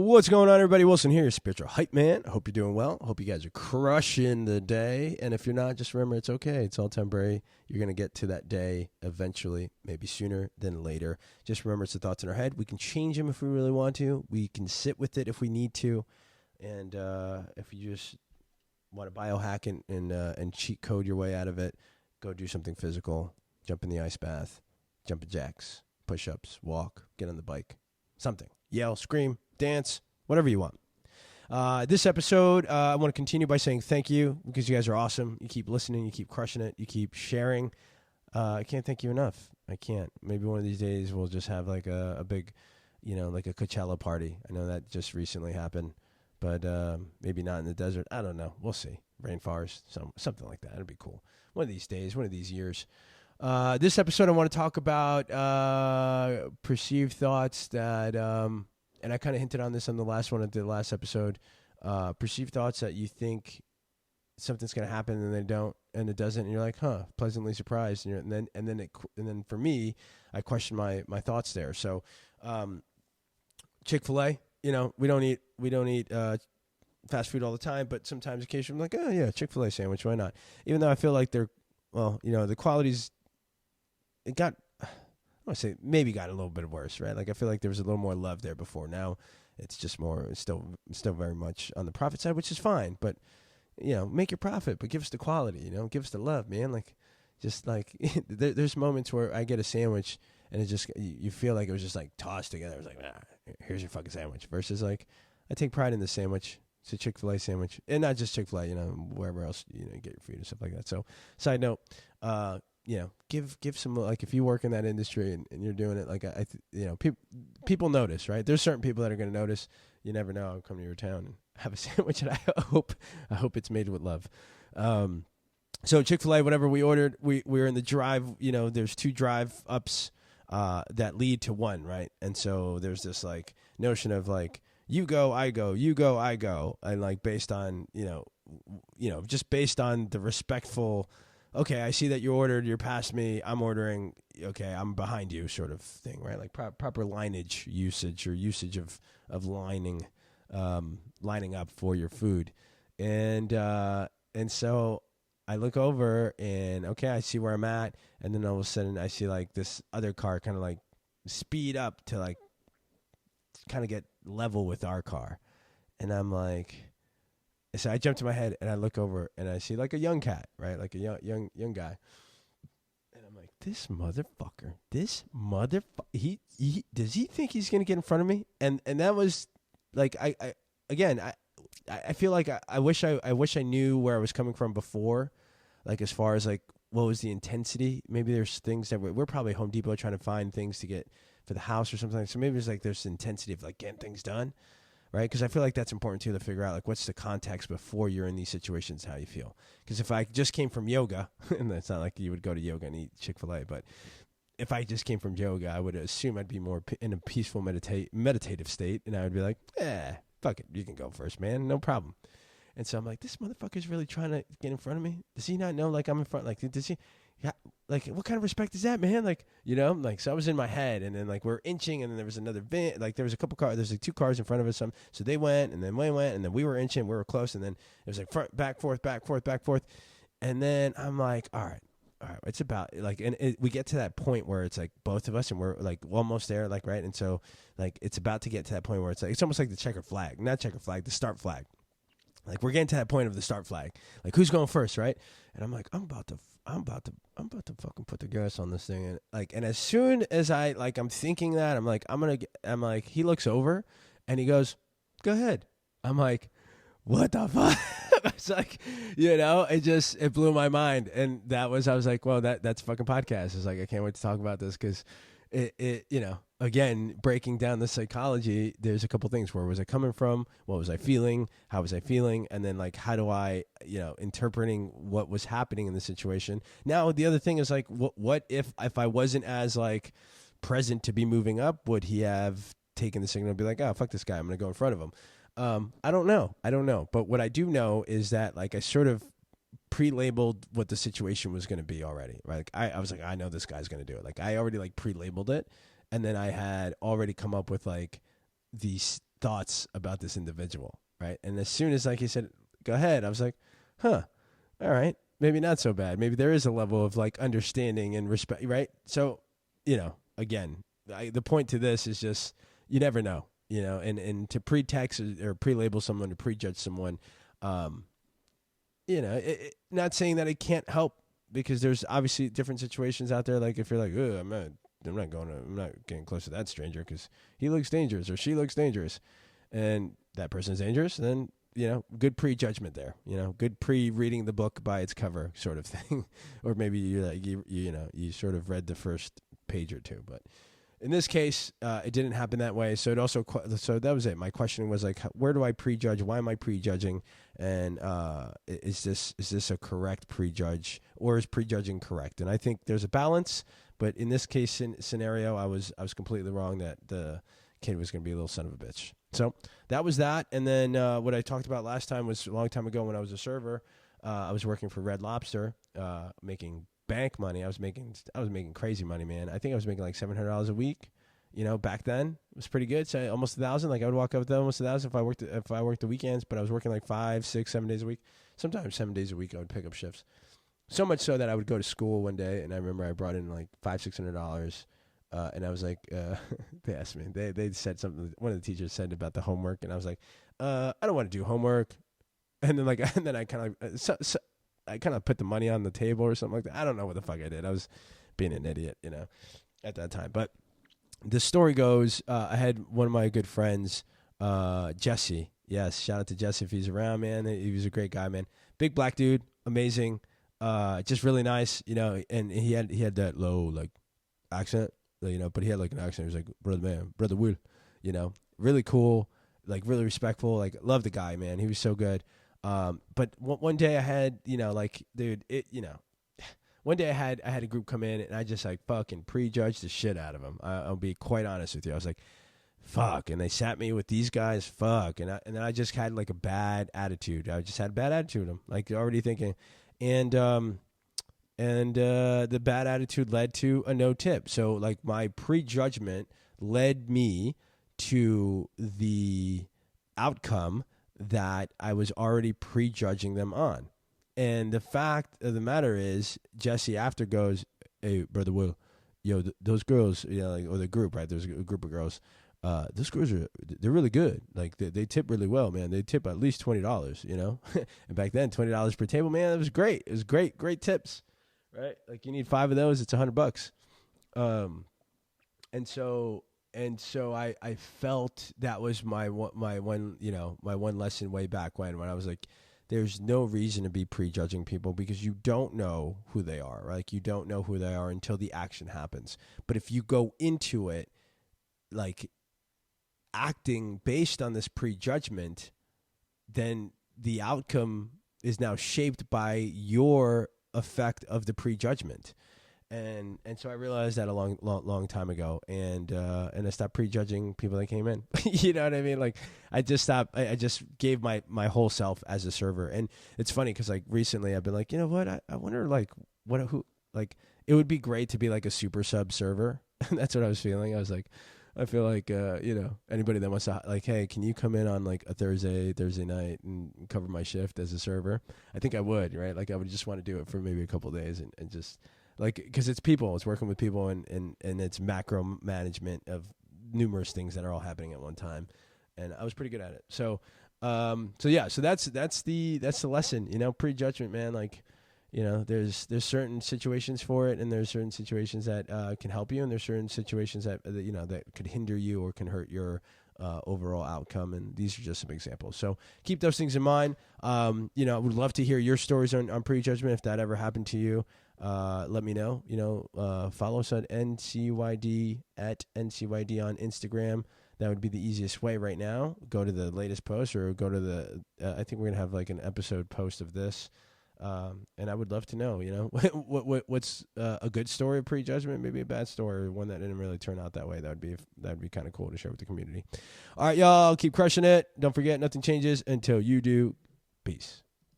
What's going on, everybody? Wilson here, your spiritual hype man. I hope you're doing well. I hope you guys are crushing the day. And if you're not, just remember it's okay. It's all temporary. You're going to get to that day eventually, maybe sooner than later. Just remember it's the thoughts in our head. We can change them if we really want to. We can sit with it if we need to. And if you just want to biohack and cheat code your way out of it, go do something physical. Jump in the ice bath, jumping jacks, push-ups, walk, get on the bike, something. Yell, scream, dance, whatever you want. This episode, I want to continue by saying thank you because you guys are awesome. You keep listening. You keep crushing it. You keep sharing. I can't thank you enough. I can't. Maybe one of these days we'll just have like a big, like a Coachella party. I know that just recently happened, but maybe not in the desert. I don't know. We'll see. Rainforest, something like that. It'll be cool. One of these days, one of these years. This episode, I want to talk about perceived thoughts that, and I kind of hinted on this on the last one of the last episode, perceived thoughts that you think something's going to happen and they don't, and it doesn't, and you're like, pleasantly surprised, and then for me, I question my thoughts there. So, Chick-fil-A, we don't eat fast food all the time, but sometimes occasionally I'm like, oh yeah, Chick-fil-A sandwich, why not? Even though I feel like the quality's, I want to say maybe got a little bit worse, right? Like I feel like there was a little more love there before. Now it's just more, it's still very much on the profit side, which is fine. But make your profit, but give us the quality. Give us the love, man. Like just like there's moments where I get a sandwich and it just you feel like it was just like tossed together. It was like, here's your fucking sandwich. Versus like I take pride in the sandwich. It's a Chick-fil-A sandwich, and not just Chick-fil-A. Wherever else you get your food and stuff like that. So side note. Give some, like, if you work in that industry and you're doing it, like, people notice, right? There's certain people that are going to notice. You never know. I'll come to your town and have a sandwich, and I hope it's made with love. So Chick-fil-A, whatever we ordered, we were in the drive, there's two drive-ups that lead to one, right? And so there's this, like, notion of, like, you go, I go, you go, I go, and, like, based on, just based on the respectful, okay, I see that you ordered, you're past me, I'm ordering, okay, I'm behind you sort of thing, right? Like proper lineage usage or usage of lining up for your food. And so I look over and, okay, I see where I'm at. And then all of a sudden I see like this other car kind of like speed up to like kind of get level with our car. And I'm like... So I jump to my head and I look over and I see like a young cat, right? Like a young guy. And I'm like, this motherfucker, he does he think he's going to get in front of me? And that was like, I feel like I wish I knew where I was coming from before, like as far as like, what was the intensity? Maybe there's things that we're probably Home Depot trying to find things to get for the house or something. So maybe there's intensity of like getting things done. Right, because I feel like that's important too to figure out like what's the context before you're in these situations, how you feel. Because if I just came from yoga, and it's not like you would go to yoga and eat Chick-fil-A, but if I just came from yoga, I would assume I'd be more in a peaceful meditative state, and I would be like, fuck it, you can go first, man, no problem. And so I'm like, this motherfucker's really trying to get in front of me. Does he not know like I'm in front? Like, does he? Yeah, like what kind of respect is that, man? Like, like so I was in my head, and then like we're inching, and then there was another van, like there was a couple cars, there's like two cars in front of us, so they went, and then we went, and then we were inching, we were close, and then it was like front, back, forth, and then I'm like, all right, it's about like, and we get to that point where it's like both of us, and we're like almost there, like right, and so like it's about to get to that point where it's like it's almost like the the start flag. Like we're getting to that point of the start flag. Like who's going first, right? And I'm like, I'm about to fucking put the gas on this thing. And as soon as I'm thinking that, I'm like, he looks over and he goes, go ahead. I'm like, what the fuck? It's like, it blew my mind. And I was like, well, that's fucking podcast. It's like, I can't wait to talk about this because it again, breaking down the psychology, there's a couple things. Where was I coming from? What was I feeling? How was I feeling? And then like, how do I, interpreting what was happening in the situation. Now, the other thing is like, what if I wasn't as like present to be moving up, would he have taken the signal and be like, oh, fuck this guy, I'm going to go in front of him? I don't know. But what I do know is that like, I sort of pre-labeled what the situation was going to be already, right? Like I was like, I know this guy's going to do it. Like I already like pre-labeled it. And then I had already come up with like the thoughts about this individual, right? And as soon as like he said, "Go ahead," I was like, "Huh, all right, maybe not so bad. Maybe there is a level of like understanding and respect, right?" So, again, the point to this is just you never know, and to pretext or pre-label someone, to prejudge someone, not saying that it can't help, because there's obviously different situations out there. Like if you're like, "Oh, I'm not getting close to that stranger because he looks dangerous or she looks dangerous," and that person's dangerous, then good prejudgment there. Good pre-reading the book by its cover sort of thing, or maybe you sort of read the first page or two. But in this case, it didn't happen that way. So that was it. My question was like, where do I prejudge? Why am I prejudging? And is this a correct prejudge, or is prejudging correct? And I think there's a balance. But in this case scenario, I was completely wrong that the kid was going to be a little son of a bitch. So that was that. And then what I talked about last time was a long time ago when I was a server. I was working for Red Lobster, making bank money. I was making crazy money, man. I think I was making like $700 a week. Back then it was pretty good. So almost 1,000. Like I would walk up with almost 1,000 if I worked the weekends. But I was working like 5, 6, 7 days a week. Sometimes 7 days a week I would pick up shifts. So much so that I would go to school one day, and I remember I brought in like $500-$600. And I was like, they asked me, they said something. One of the teachers said about the homework, and I was like, I don't want to do homework. And then I kind of put the money on the table or something like that. I don't know what the fuck I did. I was being an idiot, at that time. But the story goes, I had one of my good friends, Jesse. Yes, shout out to Jesse if he's around, man. He was a great guy, man. Big black dude, amazing, just really nice, And he had that low like accent. But he had like an accent. He was like, brother Will, really cool, like really respectful, like love the guy, man. He was so good. But one day I had, one day I had a group come in, and I just like fucking prejudged the shit out of them. I'll be quite honest with you. I was like, fuck. And they sat me with these guys. Fuck. And then I just had like a bad attitude. I just had a bad attitude with them, like already thinking, and the bad attitude led to a no tip. So like my prejudgment led me to the outcome that I was already prejudging them on. And the fact of the matter is, Jesse after goes, "Hey, brother Will, those girls, or the group, right? There's a group of girls. Those girls they're really good. Like they tip really well, man. They tip at least $20, And back then, $20 per table, man, it was great. It was great tips. Right, like you need 5 of those, it's $100. And so I felt that was my one lesson way back when I was like, there's no reason to be prejudging people because you don't know who they are. Right? Like you don't know who they are until the action happens. But if you go into it like acting based on this prejudgment, then the outcome is now shaped by your effect of the prejudgment, and so I realized that a long time ago, and I stopped prejudging people that came in. You know what I mean? Like I just stopped. I just gave my whole self as a server, and it's funny because like recently I've been like, you know what? I wonder like who like it would be great to be like a super sub server. That's what I was feeling. I was like, I feel like anybody that wants to like, hey, can you come in on like a Thursday night and cover my shift as a server? I think I would, right? Like I would just want to do it for maybe a couple of days and just like because it's people, it's working with people and it's macro management of numerous things that are all happening at one time, and I was pretty good at it. So that's the lesson, prejudgment, man. Like. There's certain situations for it, and there's certain situations that can help you, and there's certain situations that that could hinder you or can hurt your overall outcome. And these are just some examples. So keep those things in mind. I would love to hear your stories on prejudgment if that ever happened to you. Let me know. Follow us on NCYD at NCYD on Instagram. That would be the easiest way right now. Go to the latest post or go to the. I think we're gonna have like an episode post of this. And I would love to know, what's a good story of prejudgment, maybe a bad story, or one that didn't really turn out that way. That would be kind of cool to share with the community. All right, y'all, keep crushing it. Don't forget, nothing changes until you do. Peace.